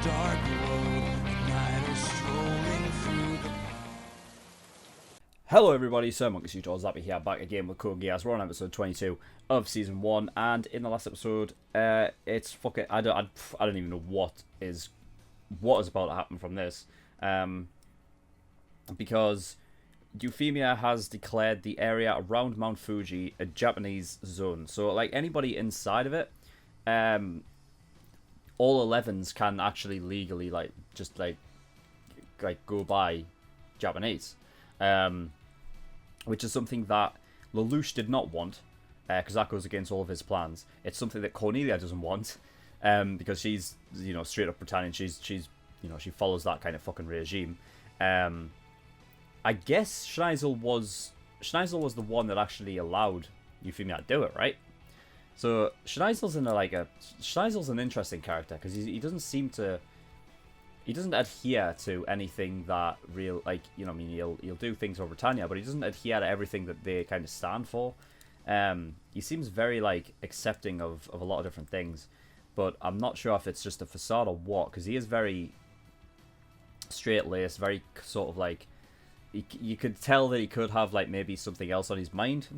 dark road at night or strolling through the... Hello everybody, SirMonkeySuit or Zappy here, back again with Code Geass. We're on episode 22 of season 1, and in the last episode, it's fucking... I don't even know what is about to happen from this, because Euphemia has declared the area around Mount Fuji a Japanese zone. So, like, anybody inside of it, all 11s can actually legally, like, just, like go by Japanese. Which is something that Lelouch did not want, because that goes against all of his plans. It's something that Cornelia doesn't want, because she's, you know, straight up Britannian. She's, you know, she follows that kind of fucking regime. I guess Schneisel was the one that actually allowed Euphemia to do it, right? So Schneisel's Schneisel's an interesting character, because he doesn't seem to. He doesn't adhere to anything that real, like, you know, I mean, he'll do things for Britannia, but he doesn't adhere to everything that they kind of stand for. He seems very, like, accepting of a lot of different things, but I'm not sure if it's just a facade or what, because he is very straight-laced, very sort of, like, you could tell that he could have, like, maybe something else on his mind.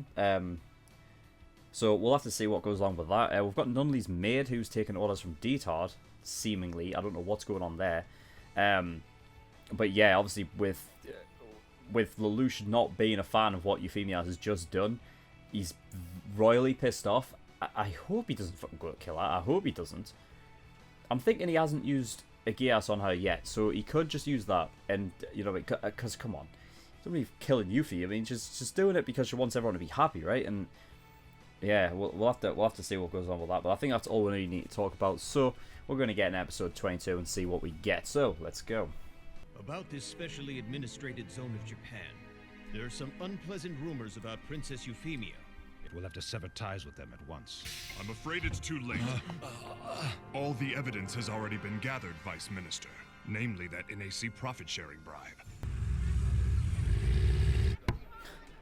So we'll have to see what goes along with that. We've got Nunley's maid, who's taken orders from Detard, seemingly. I don't know what's going on there. But yeah, obviously with Lelouch not being a fan of what Euphemia has just done, he's royally pissed off. I hope he doesn't fucking go to kill her. I hope he doesn't. I'm thinking he hasn't used a Geass on her yet, so he could just use that, and, you know, because come on, don't be killing Yuffie. I mean, she's doing it because she wants everyone to be happy, right? And yeah, we'll have to see what goes on with that. But I think that's all we really need to talk about. So we're going to get in episode 22 and see what we get. So let's go. About this specially administrated zone of Japan, there are some unpleasant rumors about Princess Euphemia. We'll have to sever ties with them at once. I'm afraid it's too late. All the evidence has already been gathered, Vice Minister. Namely that NAC profit-sharing bribe.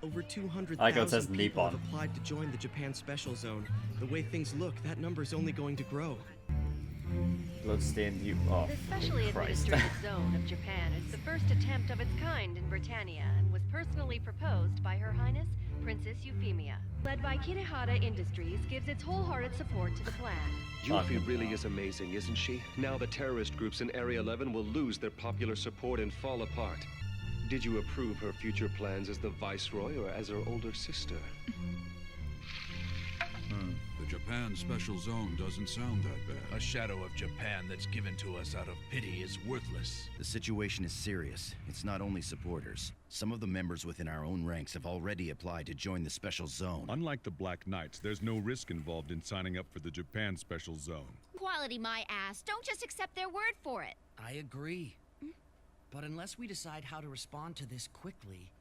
Over 200,000 people Nippon have applied to join the Japan Special Zone. The way things look, that number's only going to grow. Bloodstained you. Oh, the specially Christ. administrated zone of Japan is the first attempt of its kind in Britannia and was personally proposed by Her Highness Princess Euphemia. Led by Kirihara Industries, gives its wholehearted support to the plan. Yuffie really is amazing, isn't she? Now the terrorist groups in Area 11 will lose their popular support and fall apart. Did you approve her future plans as the Viceroy or as her older sister? The Japan Special Zone doesn't sound that bad. A shadow of Japan that's given to us out of pity is worthless. The situation is serious. It's not only supporters. Some of the members within our own ranks have already applied to join the Special Zone. Unlike the Black Knights, there's no risk involved in signing up for the Japan Special Zone. Quality my ass. Don't just accept their word for it. I agree. But unless we decide how to respond to this quickly...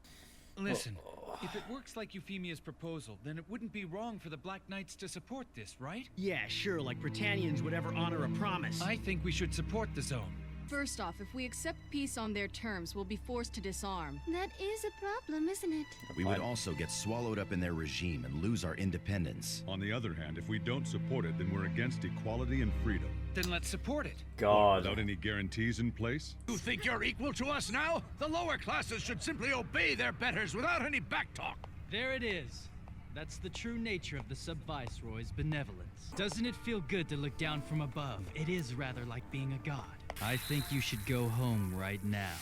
Listen, if it works like Euphemia's proposal, then it wouldn't be wrong for the Black Knights to support this, right? Yeah, sure, like Britannians would ever honor a promise. I think we should support the zone. First off, if we accept peace on their terms, we'll be forced to disarm. That is a problem, isn't it? We would also get swallowed up in their regime and lose our independence. On the other hand, if we don't support it, then we're against equality and freedom. Then let's support it. God. Without any guarantees in place? You think you're equal to us now? The lower classes should simply obey their betters without any backtalk. There it is. That's the true nature of the Sub-Viceroy's benevolence. Doesn't it feel good to look down from above? It is rather like being a god. I think you should go home right now.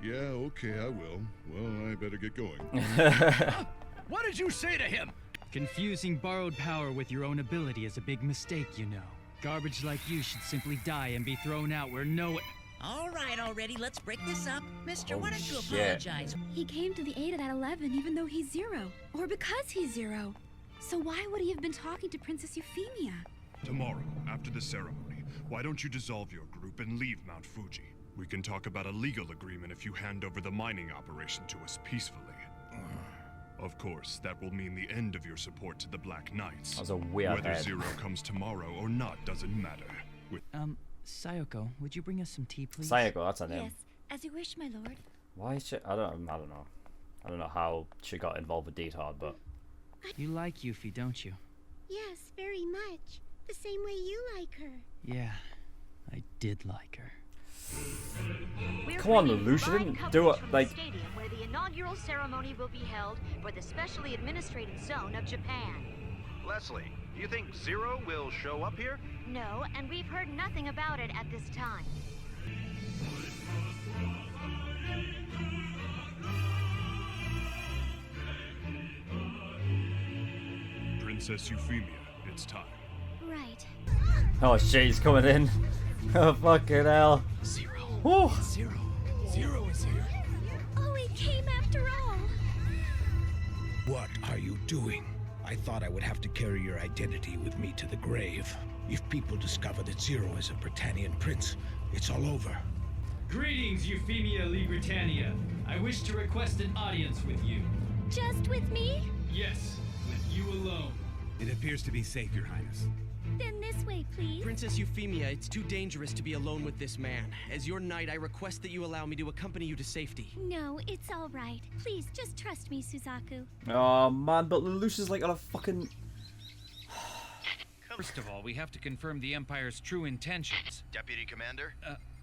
Yeah, okay, I will. Well, I better get going. What did you say to him? Confusing borrowed power with your own ability is a big mistake, you know. Garbage like you should simply die and be thrown out where no... All right, already, let's break this up. Mister, why don't you shit. apologize? He came to the aid of that 11 even though he's 0. Or because he's 0. So why would he have been talking to Princess Euphemia? Tomorrow, after the ceremony, why don't you dissolve your group and leave Mount Fuji? We can talk about a legal agreement if you hand over the mining operation to us peacefully. Of course, that will mean the end of your support to the Black Knights. That's a weird Whether head. Zero comes tomorrow or not doesn't matter. Sayoko, would you bring us some tea, please? Sayoko, that's her name. Yes, as you wish, my lord. Why is she? I don't know. I don't know how she got involved with Detard, but You like Yuffie, don't you? Yes, very much. The same way you like her. Yeah, I did like her. Come on, Lelouch, you didn't do it like. Stadium where the inaugural ceremony will be held for the specially administrated zone of Japan. Leslie, do you think Zero will show up here? No, and we've heard nothing about it at this time. Princess Euphemia, it's time. Right. Oh shit, he's coming in. Oh fucking hell. Zero. Woo. Zero. Zero is here. Oh, he came after all. What are you doing? I thought I would have to carry your identity with me to the grave. If people discover that Zero is a Britannian prince, it's all over. Greetings, Euphemia Lee Britannia. I wish to request an audience with you. Just with me? Yes, with you alone. It appears to be safe, Your Highness. Then this way, please. Princess Euphemia, it's too dangerous to be alone with this man. As your knight, I request that you allow me to accompany you to safety. No, it's all right. Please, just trust me, Suzaku. Oh man, but Lelouch is like on a fucking. First of all, we have to confirm the Empire's true intentions. Deputy Commander?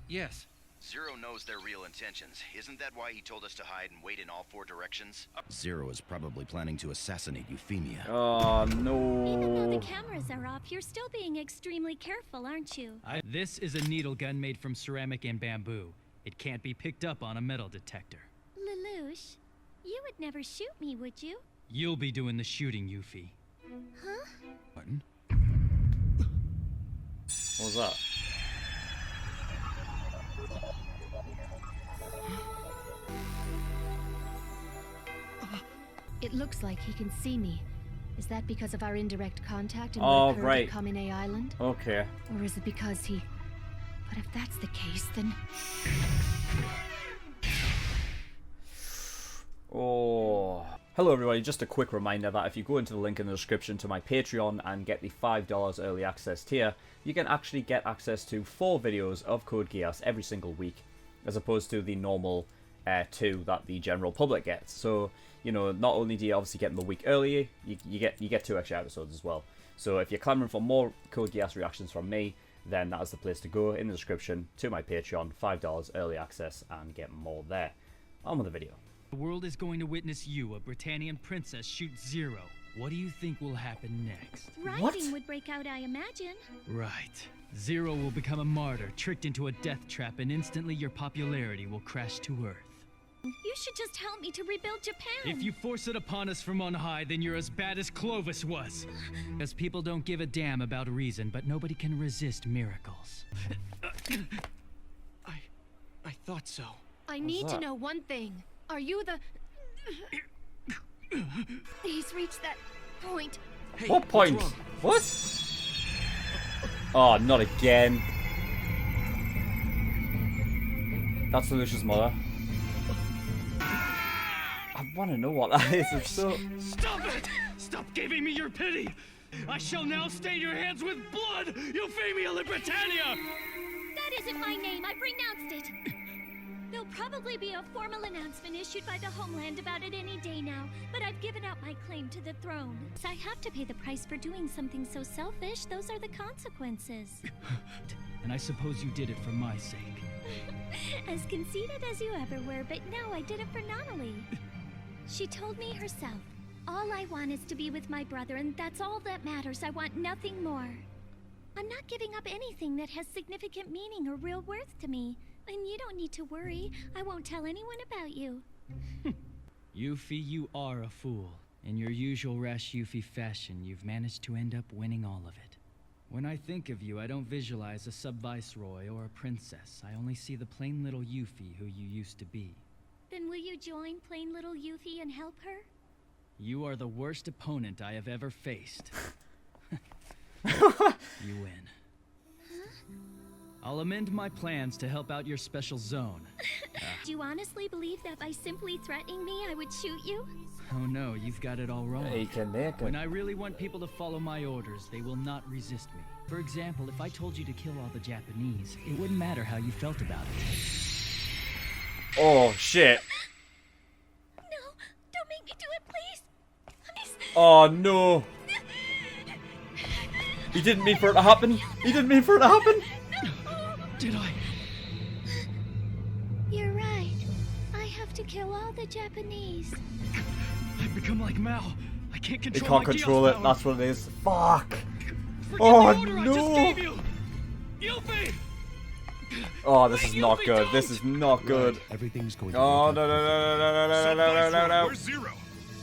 Yes. Zero knows their real intentions. Isn't that why he told us to hide and wait in all 4 directions? Zero is probably planning to assassinate Euphemia. Oh no. Even though the cameras are off, you're still being extremely careful, aren't you? This is a needle gun made from ceramic and bamboo. It can't be picked up on a metal detector. Lelouch, you would never shoot me, would you? You'll be doing the shooting, Yuffie. Huh? Button? What was that? It looks like he can see me. Is that because of our indirect contact and Oh, what occurred right. at Kamine Island? Okay. Or is it because he... But if that's the case, then... Oh. Hello everybody, just a quick reminder that if you go into the link in the description to my Patreon and get the $5 early access tier, you can actually get access to 4 videos of Code Geass every single week, as opposed to the normal 2 that the general public gets. So, you know, not only do you obviously get them a week early, you get 2 extra episodes as well. So if you're clamoring for more Code Geass reactions from me, then that is the place to go in the description to my Patreon, $5 early access, and get more there. On with the video. The world is going to witness you, a Britannian princess, shoot Zero. What do you think will happen next? Rioting would break out, I imagine. Right. Zero will become a martyr, tricked into a death trap, and instantly your popularity will crash to Earth. You should just help me to rebuild Japan. If you force it upon us from on high, then you're as bad as Clovis was. Because people don't give a damn about reason, but nobody can resist miracles. I thought so. I need to know one thing. Are you the... He's reached that point. Hey, what point? What? Oh, not again. That's Lelouch's mother. I want to know what that is. It's so... Stop it! Stop giving me your pity! I shall now stain your hands with blood, Euphemia Lee Britannia! That isn't my name. I renounced it. There'll probably be a formal announcement issued by the homeland about it any day now, but I've given up my claim to the throne. So I have to pay the price for doing something so selfish. Those are the consequences. And I suppose you did it for my sake. As conceited as you ever were, but no, I did it for Natalie. She told me herself, all I want is to be with my brother, and that's all that matters. I want nothing more. I'm not giving up anything that has significant meaning or real worth to me. And you don't need to worry. I won't tell anyone about you. Yuffie, you are a fool. In your usual rash Yuffie fashion, you've managed to end up winning all of it. When I think of you, I don't visualize a sub-viceroy or a princess. I only see the plain little Yuffie who you used to be. Then will you join plain little Yuffie and help her? You are the worst opponent I have ever faced. You win. I'll amend my plans to help out your special zone. Do you honestly believe that by simply threatening me, I would shoot you? Oh no, you've got it all wrong. Hey, when I really want people to follow my orders, they will not resist me. For example, if I told you to kill all the Japanese, it wouldn't matter how you felt about it. Oh, shit. No, don't make me do it, please. Please. Oh, no. He didn't mean for it to happen. He didn't mean for it to happen. Did I? You're right. I have to kill all the Japanese. I've become like Mao. I can't You control can't my control Geass it. power. That's what it is. Fuck. Forget Oh the order I just no. gave you. Yuffie! Oh, this is not good. This is not good. Everything's going to Oh work no out no no no no no no no no! Where's Zero?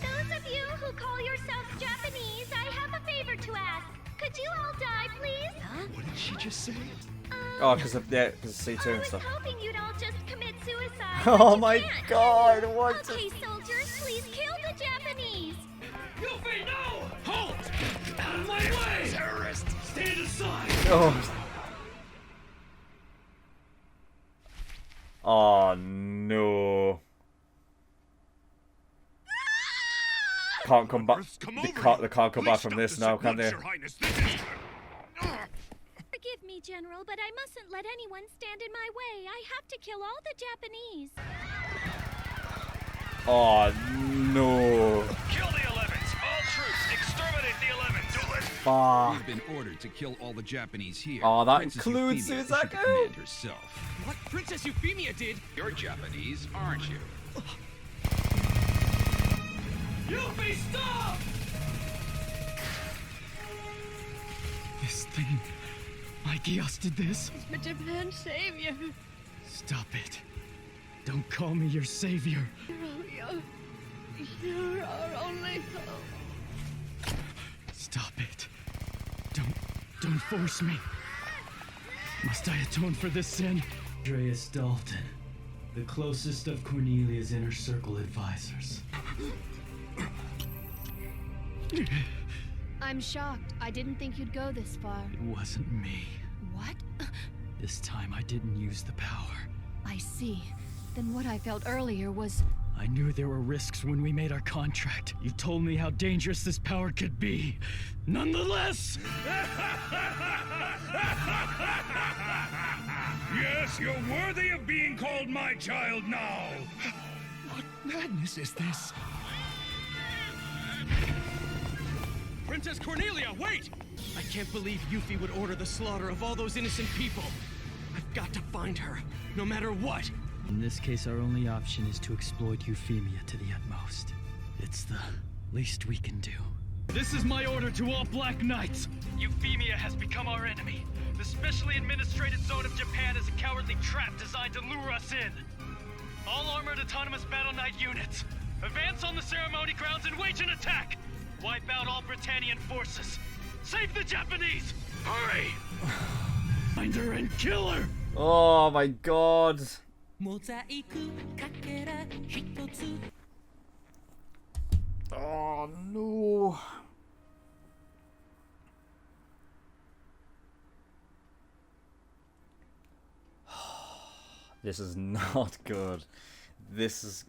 Those of you who call yourselves Japanese, I have a favor to ask. Could you all die, please? What did she just say? Oh, because of C2 and I was stuff. hoping you'd all just commit suicide. Oh but you my can't. God! What? Okay, soldiers, please kill the Japanese. Yuffie, no! Halt! Out of my way! Terrorist! Stand aside! Oh. Oh no. Can't come back. They can't come back from this now, can they? Forgive me, General, but I mustn't let anyone stand in my way. I have to kill all the Japanese. Oh no. Kill the 11s! All troops, exterminate the 11s! Fuck. We've been ordered to kill all the Japanese here. Oh, that Princess includes Euphemia Suzaku? should command herself. What Princess Euphemia did? You're Japanese, aren't you? Yuffie, stop! This thing. My Geass did this. The Japan savior. Stop it. Don't call me your savior. You're our only hope. Stop it. Don't force me. Must I atone for this sin? Andreas Dalton, the closest of Cornelia's inner circle advisors. I'm shocked. I didn't think you'd go this far. It wasn't me. What? This time I didn't use the power. I see. Then what I felt earlier was... I knew there were risks when we made our contract. You told me how dangerous this power could be. Nonetheless! Yes, you're worthy of being called my child now. What madness is this? Princess Cornelia, wait! I can't believe Yuffie would order the slaughter of all those innocent people. I've got to find her, no matter what. In this case, our only option is to exploit Euphemia to the utmost. It's the least we can do. This is my order to all Black Knights! Euphemia has become our enemy. The specially administrated zone of Japan is a cowardly trap designed to lure us in. All armored autonomous battle knight units, advance on the ceremony grounds and wage an attack! Wipe out all Britannian forces! Save the Japanese! Hurry! Find her and kill her! Oh my God. Oh no. This is not good. This is...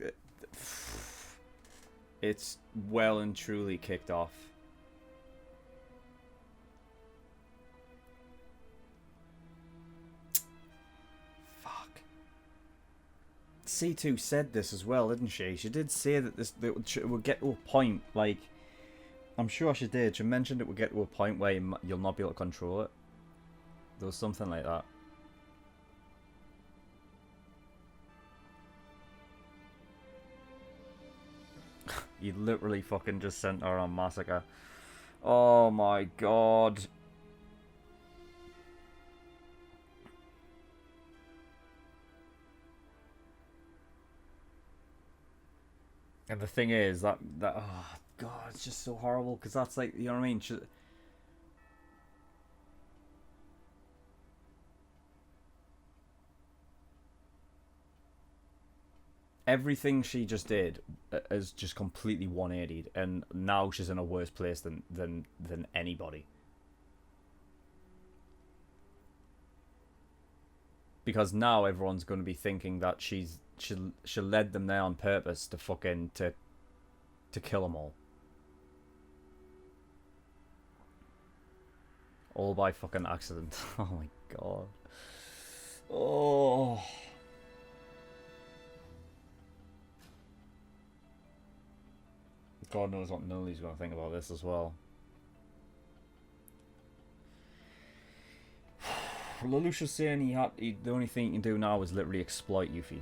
It's well and truly kicked off. Fuck. C2 said this as well, didn't she? She did say that it would get to a point, like... I'm sure she did. She mentioned it would get to a point where you'll not be able to control it. There was something like that. You literally fucking just sent her on Massacre. Oh my God. And the thing is that oh God, it's just so horrible because that's like, you know what I mean? Everything she just did is just completely 180'd, and now she's in a worse place than anybody. Because now everyone's going to be thinking that she led them there on purpose to fucking to kill them all by fucking accident. Oh my God. Oh. God knows what Nully's going to think about this as well. Lelouch was saying the only thing he can do now is literally exploit Yuffie.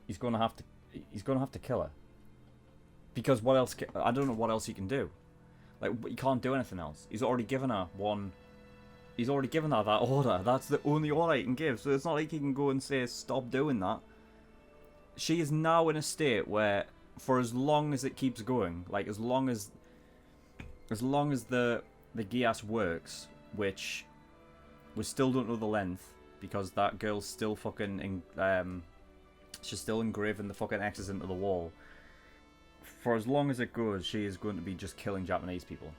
He's gonna have to kill her. Because what else? I don't know what else he can do. Like, he can't do anything else. He's already given her one. He's already given her that order. That's the only order he can give. So it's not like he can go and say, stop doing that. She is now in a state where, for as long as it keeps going, like as long as the Geass works, which we still don't know the length, because that girl's still fucking she's still engraving the fucking X's into the wall. For as long as it goes, she is going to be just killing Japanese people.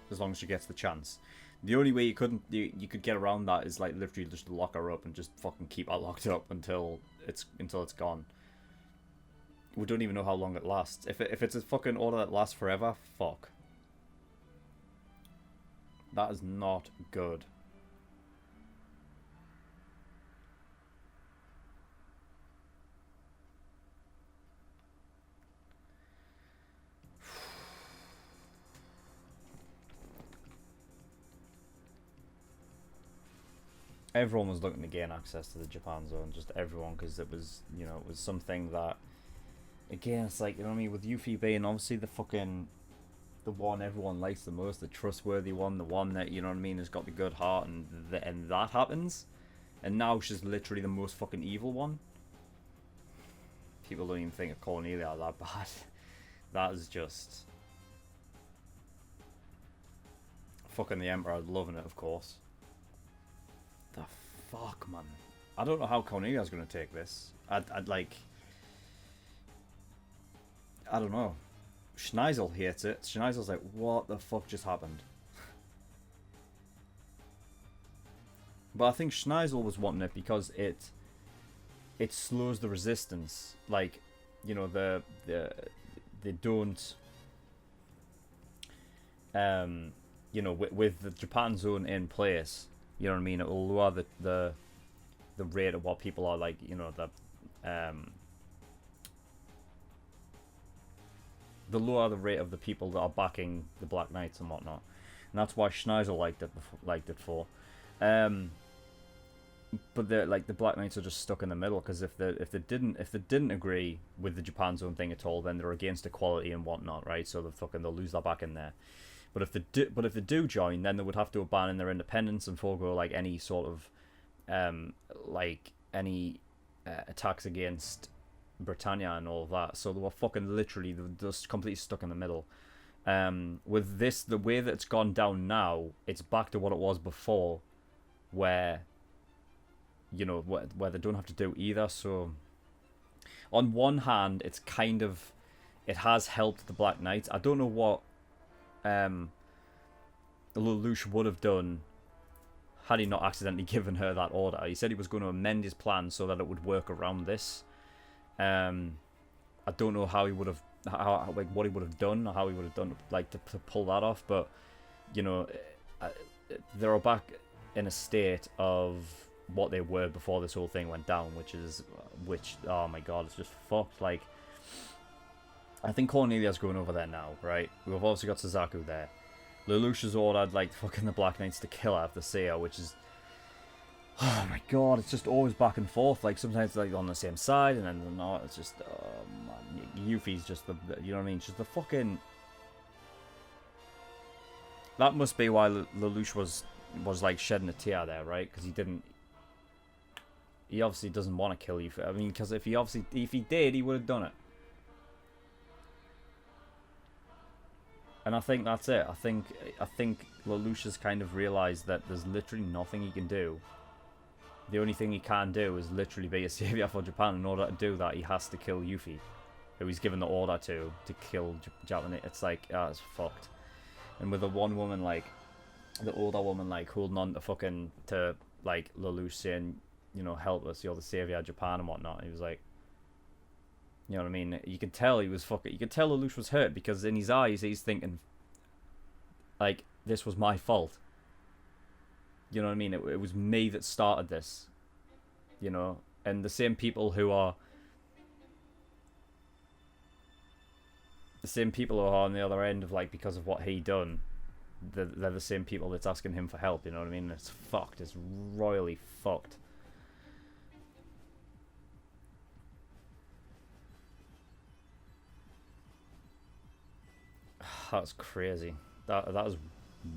As long as she gets the chance. The only way you could get around that is like literally just lock her up and just fucking keep her locked up until it's gone. We don't even know how long it lasts. If it's a fucking order that lasts forever, fuck. That is not good. Everyone was looking to gain access to the Japan zone, just everyone, because it was, you know, it was something that, again, it's like, you know what I mean, with Yuffie being obviously the one everyone likes the most, the trustworthy one, the one that, you know what I mean, has got the good heart, and that happens, and now she's literally the most fucking evil one. People don't even think of Cornelia that bad. That is just fucking the Emperor loving it, of course. The fuck, man. I don't know how Cornelia's gonna take this. I'd like, I don't know. Schneisel hates it. Schneisel's like, what the fuck just happened? But I think Schneisel was wanting it because it slows the resistance. Like, you know, they don't, you know, with the Japan zone in place, you know what I mean, it will lower the rate of what people are like, you know, the lower the rate of the people that are backing the Black Knights and whatnot, and that's why Schneisel liked it for. But the Black Knights are just stuck in the middle, because if they didn't agree with the Japan zone thing at all, then they're against equality and whatnot, right? So they'll lose their back in there. But if they do join, then they would have to abandon their independence and forego like any sort of attacks against Britannia and all of that. So they were fucking literally just completely stuck in the middle. With this, the way that it's gone down now, it's back to what it was before, where, you know, where they don't have to do either. So on one hand, it's kind of, it has helped the Black Knights. I don't know what Lelouch would have done had he not accidentally given her that order. He said he was going to amend his plan so that it would work around this. I don't know how he would have, what he would have done, or how he would have done like to pull that off. But you know, they're back in a state of what they were before this whole thing went down, which oh my god, it's just fucked. Like, I think Cornelia's going over there now, right? We've also got Suzaku there. Lelouch has ordered like fucking the Black Knights to kill her if they see her, which is, oh my god, it's just always back and forth. Like sometimes like on the same side, and then they're not. It's just, oh man, Yuffie's just the, you know what I mean? She's the fucking. That must be why Lelouch was like shedding a tear there, right? Because he obviously doesn't want to kill Yuffie. I mean, because if he did, he would have done it. And I think that's it. I think Lelouch has kind of realised that there's literally nothing he can do. The only thing he can do is literally be a saviour for Japan. In order to do that, he has to kill Yuffie, who he's given the order to kill Japan. It's like, it's fucked. And with the one woman, like, the older woman, like, holding on to like, Lelouch saying, you know, help us, you're the saviour of Japan and whatnot. He was like, you know what I mean? You could tell he was fucking. You could tell Lelouch was hurt, because in his eyes he's thinking, like, this was my fault. You know what I mean? It was me that started this. You know, and the same people who are the same people who are on the other end of, like, because of what he done, they're the same people that's asking him for help, you know what I mean? It's fucked. It's royally fucked. That's crazy. That was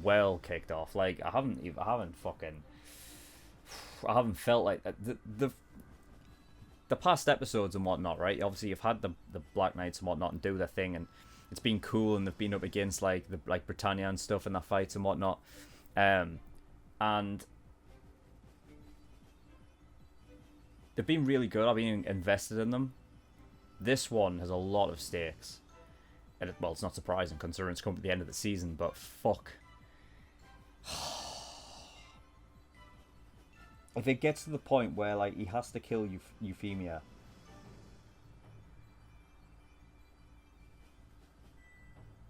well kicked off. Like, I haven't felt like the past episodes and whatnot, right? Obviously, you've had the Black Knights and whatnot and do their thing, and it's been cool, and they've been up against like Britannia and stuff in their fights and whatnot, and they've been really good. I've been invested in them. This one has a lot of stakes, and well, it's not surprising considering it's come at the end of the season. But fuck, if it gets to the point where like he has to kill Euphemia.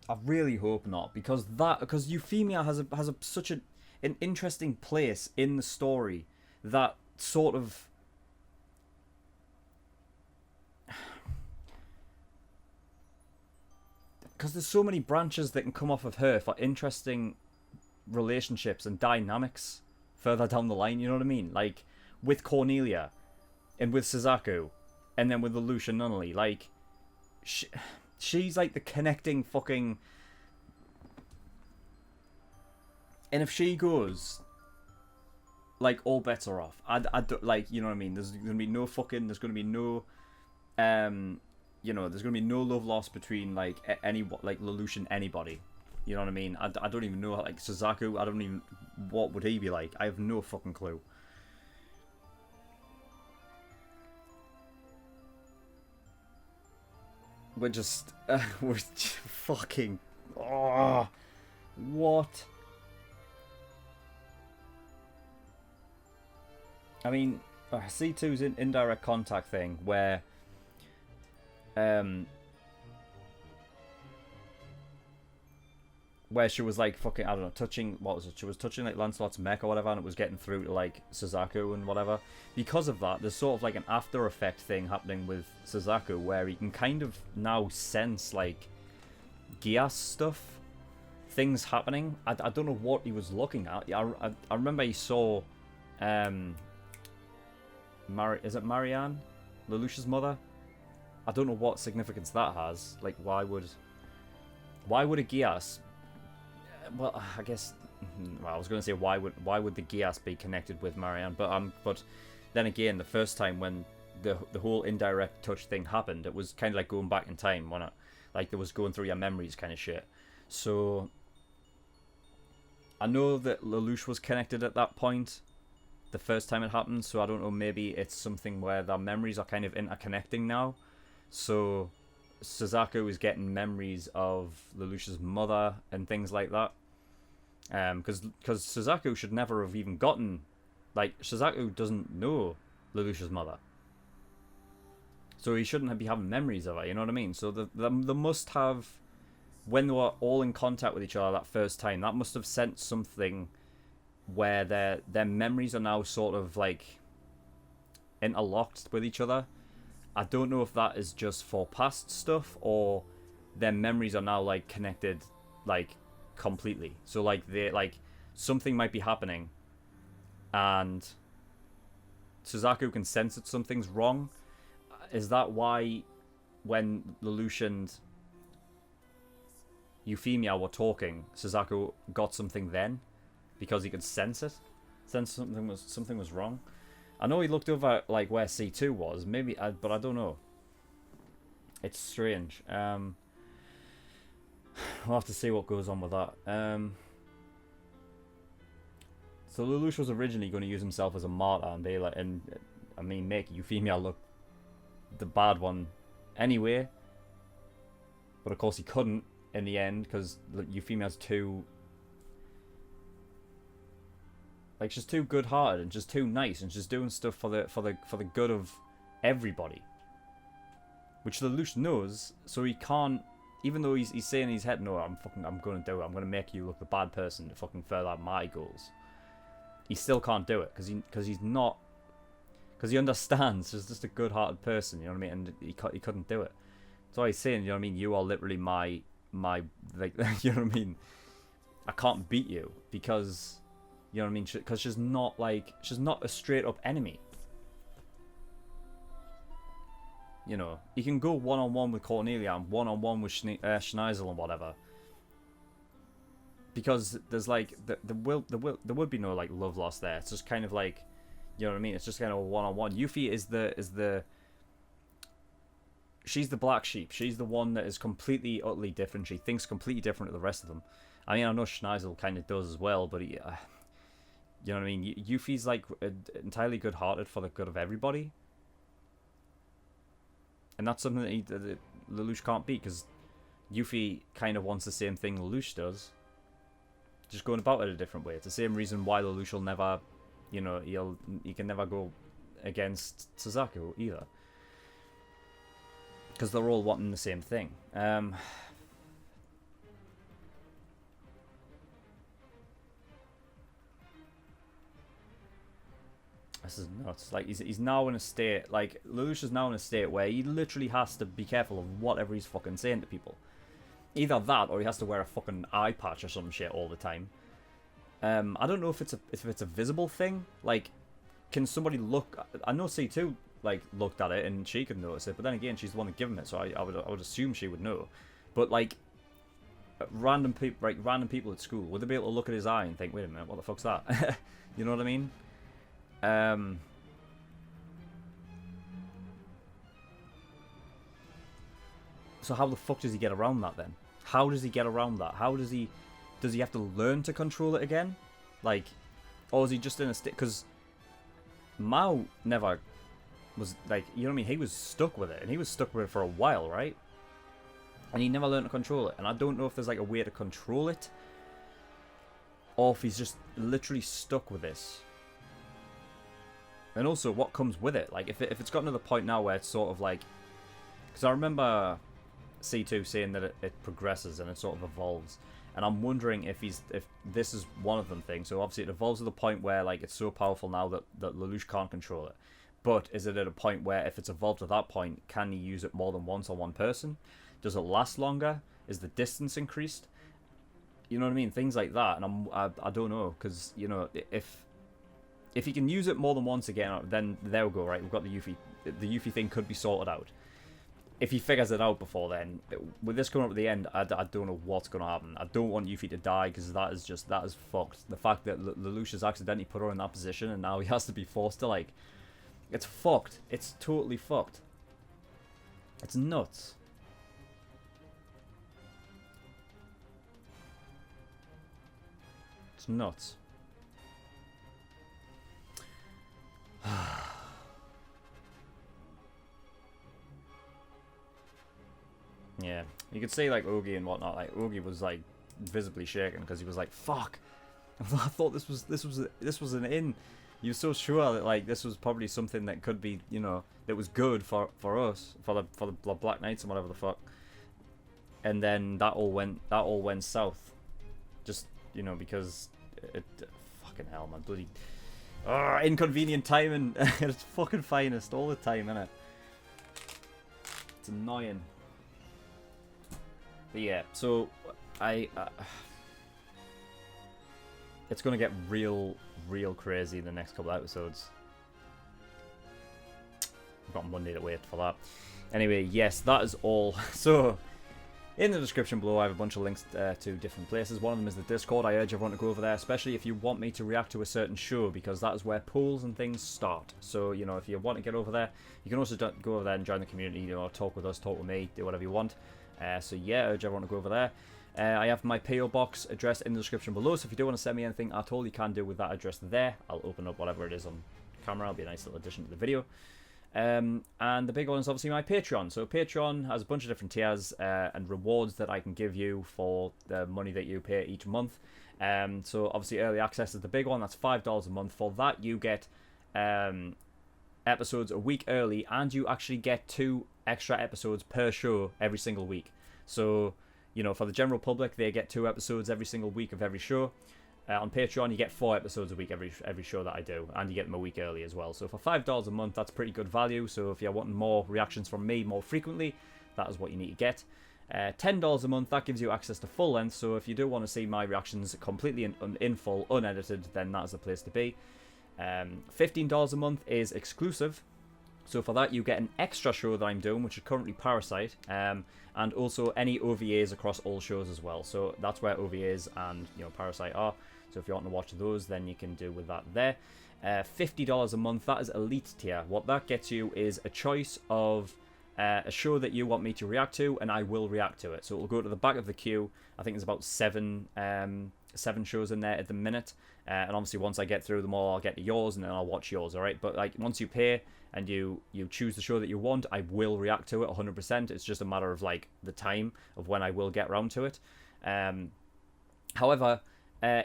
I really hope not, because Euphemia has such an interesting place in the story that sort of because there's so many branches that can come off of her for interesting relationships and dynamics further down the line, you know what I mean? Like with Cornelia and with Suzaku and then with Lelouch and Nunnally, like she's like the connecting fucking... And if she goes, like, all bets are off. I like, you know what I mean? There's gonna be no fucking... There's gonna be no... you know, there's gonna be no love lost between, like, Lelouch and anybody. You know what I mean? I don't even know, like, Suzaku, I don't even... What would he be like? I have no fucking clue. We're just... we're just fucking... Oh, what? I mean, C2's indirect contact thing, where... where she was like fucking, I don't know, touching, what was it? She was touching like Lancelot's mech or whatever, and it was getting through to like Suzaku and whatever. Because of that, there's sort of like an after effect thing happening with Suzaku, where he can kind of now sense like Geass stuff, things happening. I don't know what he was looking at. I remember he saw, is it Marianne, Lelouch's mother? I don't know what significance that has. Like, why would a Geass? Well, I guess. Well, I was going to say why would the Geass be connected with Marianne? But then again, the first time when the whole indirect touch thing happened, it was kind of like going back in time, wasn't it? Like there was going through your memories kind of shit. So I know that Lelouch was connected at that point, the first time it happened. So I don't know. Maybe it's something where their memories are kind of interconnecting now. So Suzaku is getting memories of Lelouch's mother and things like that. Because Suzaku should never have even gotten... Like, Suzaku doesn't know Lelouch's mother. So he shouldn't be having memories of her, you know what I mean? So they must have... When they were all in contact with each other that first time, that must have sent something where their memories are now sort of, like, interlocked with each other. I don't know if that is just for past stuff or their memories are now like connected like completely. So like something might be happening and Suzaku can sense that something's wrong. Is that why when Lelouch and Euphemia were talking, Suzaku got something then? Because he could sense it? Sense something was wrong? I know he looked over like where C2 was, maybe, but I don't know. It's strange. We'll have to see what goes on with that. So Lelouch was originally going to use himself as a martyr and be like, I mean, make Euphemia look the bad one anyway. But of course he couldn't in the end because Euphemia's too. Like, she's too good-hearted and just too nice, and she's doing stuff for the good of everybody, which Lelouch knows. So he can't, even though he's saying in his head, "No, I'm going to do it. I'm going to make you look the bad person to fucking further my goals." He still can't do it because he understands. He's just a good-hearted person, you know what I mean? And he couldn't do it. That's why he's saying, you know what I mean? You are literally my like, you know what I mean? I can't beat you because, you know what I mean? Because she's not a straight up enemy. You know, you can go one-on-one with Cornelia and one-on-one with Schneisel and whatever. Because there's like, there would be no like love lost there. It's just kind of like, you know what I mean? It's just kind of a one-on-one. Yuffie she's the black sheep. She's the one that is completely, utterly different. She thinks completely different to the rest of them. I mean, I know Schneisel kind of does as well, but you know what I mean? Yuffie's like entirely good-hearted for the good of everybody. And that's something that Lelouch can't beat, because Yuffie kind of wants the same thing Lelouch does, just going about it a different way. It's the same reason why Lelouch will never, you know, he can never go against Suzaku either, because they're all wanting the same thing. This is nuts. Like, he's now in a state, like, Lelouch is now in a state where he literally has to be careful of whatever he's fucking saying to people. Either that, or he has to wear a fucking eye patch or some shit all the time. I don't know if it's a visible thing. Like, can somebody look? I know C2 like looked at it and she could notice it, but then again, she's the one that gave him it, so I would assume she would know. But like, random people at school, would they be able to look at his eye and think, wait a minute, what the fuck's that? You know what I mean? So how the fuck does he get around that then? How does he get around that? Does he have to learn to control it again? Like, or is he just in a state? Because Mao never was like, you know what I mean? He was stuck with it, and he was stuck with it for a while, right? And he never learned to control it. And I don't know if there's like a way to control it, or if he's just literally stuck with this. And also, what comes with it? Like, if it's gotten to the point now where it's sort of like, because I remember C2 saying that it progresses and it sort of evolves, and I'm wondering if this is one of them things. So obviously it evolves to the point where like it's so powerful now that Lelouch can't control it. But is it at a point where if it's evolved to that point, can he use it more than once on one person? Does it last longer? Is the distance increased? You know what I mean? Things like that. And I don't know, because you know, if he can use it more than once again, then there we go, right? We've got the Yuffie. The Yuffie thing could be sorted out. If he figures it out before then, with this coming up at the end, I don't know what's going to happen. I don't want Yuffie to die, because that is fucked. The fact that Lelouch has accidentally put her in that position, and now he has to be forced to, like, it's fucked. It's totally fucked. It's nuts. It's nuts. Yeah, you could say like Ogi and whatnot. Like Ogi was like visibly shaken because he was like, "Fuck, I thought this was an in." He was so sure that like this was probably something that could be, you know, that was good for us, for the Black Knights and whatever the fuck. And then that all went south, just, you know, because it fucking hell, man, bloody inconvenient timing at its fucking finest all the time, innit? It's annoying. But yeah, so it's gonna get real crazy in the next couple of episodes. I've got Monday to wait for that. Anyway, yes, that is all. So in the description below, I have a bunch of links to different places. One of them is the Discord. I urge everyone to go over there, especially if you want me to react to a certain show, because that is where polls and things start. So, you know, if you want to get over there, you can also go over there and join the community, you know, talk with us, talk with me, do whatever you want. So yeah, I urge everyone to go over there. I have my PO box address in the description below, so if you do want to send me anything at all, you can do with that address there. I'll open up whatever it is on camera. It'll be a nice little addition to the video. And the big one is obviously my Patreon. So Patreon has a bunch of different tiers and rewards that I can give you for the money that you pay each month. So obviously early access is the big one. That's $5 a month. For that you get episodes a week early, and you actually get 2 extra episodes per show every single week. So, you know, for the general public, they get 2 episodes every single week of every show. On Patreon, you get 4 episodes a week every show that I do, and you get them a week early as well. So for $5 a month, that's pretty good value. So if you're wanting more reactions from me more frequently, that is what you need to get. $10 a month, that gives you access to full length, so if you do want to see my reactions completely in full, unedited, then that is the place to be. $15 a month is exclusive, so for that you get an extra show that I'm doing, which is currently Parasite, and also any OVAs across all shows as well, so that's where OVAs and Parasite are, so if you want to watch those, then you can do with that there. $50 a month, that is Elite tier. What that gets you is a choice of a show that you want me to react to, and I will react to it. So it will go to the back of the queue. I think there's about seven shows in there at the minute, and obviously once I get through them all, I'll get to yours, and then I'll watch yours, alright? But like once you pay and you choose the show that you want, I will react to it 100%. It's just a matter of like the time of when I will get round to it. However,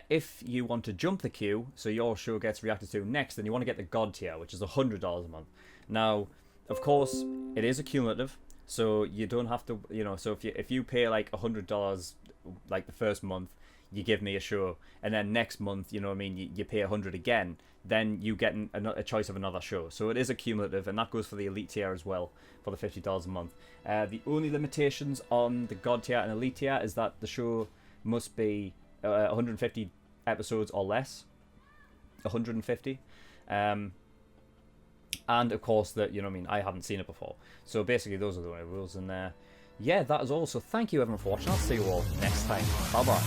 if you want to jump the queue, so your show gets reacted to next, then you want to get the God tier, which is $100 a month. Now, of course, it is accumulative, so you don't have to, so if you pay like $100 like the first month, you give me a show, and then next month, you pay $100 again, then you get a choice of another show. So it is accumulative, and that goes for the Elite tier as well, for the $50 a month. The only limitations on the God tier and Elite tier is that the show must be 150 episodes or less. 150. And of course that, I haven't seen it before. So basically those are the only rules in there. Yeah, that is all. So thank you everyone for watching. I'll see you all next time. Bye bye.